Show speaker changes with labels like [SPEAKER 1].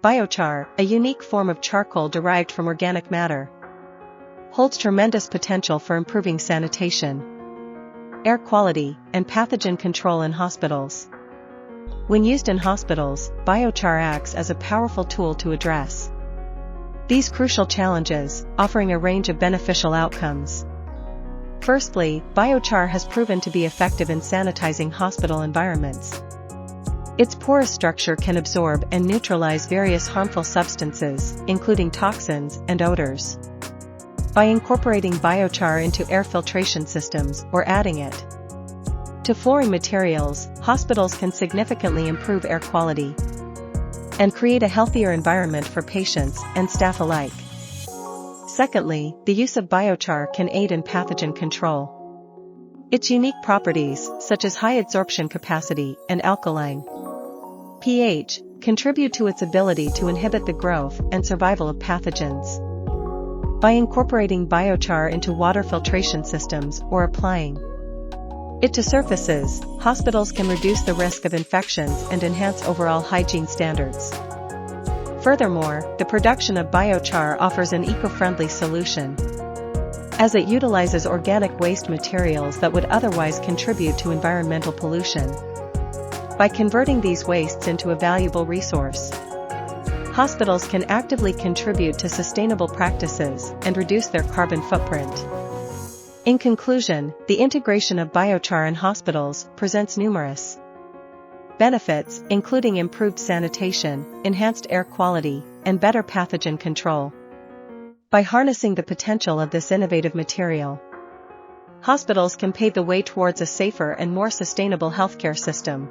[SPEAKER 1] biochar, a unique form of charcoal derived from organic matter, holds tremendous potential for improving sanitation, air quality, and pathogen control in hospitals. When used in hospitals, biochar acts as a powerful tool to address these crucial challenges, offering a range of beneficial outcomes. Firstly, biochar has proven to be effective in sanitizing hospital environments. Its porous structure can absorb and neutralize various harmful substances, including toxins and odors. By incorporating biochar into air filtration systems or adding it to flooring materials, hospitals can significantly improve air quality and create a healthier environment for patients and staff alike. Secondly, the use of biochar can aid in pathogen control. Its unique properties, such as high adsorption capacity and alkaline pH, contribute to its ability to inhibit the growth and survival of pathogens. By incorporating biochar into water filtration systems or applying it to surfaces, hospitals can reduce the risk of infections and enhance overall hygiene standards. Furthermore, the production of biochar offers an eco-friendly solution, as it utilizes organic waste materials that would otherwise contribute to environmental pollution. By converting these wastes into a valuable resource, hospitals can actively contribute to sustainable practices and reduce their carbon footprint. In conclusion, the integration of biochar in hospitals presents numerous benefits, including improved sanitation, enhanced air quality, and better pathogen control. By harnessing the potential of this innovative material, hospitals can pave the way towards a safer and more sustainable healthcare system.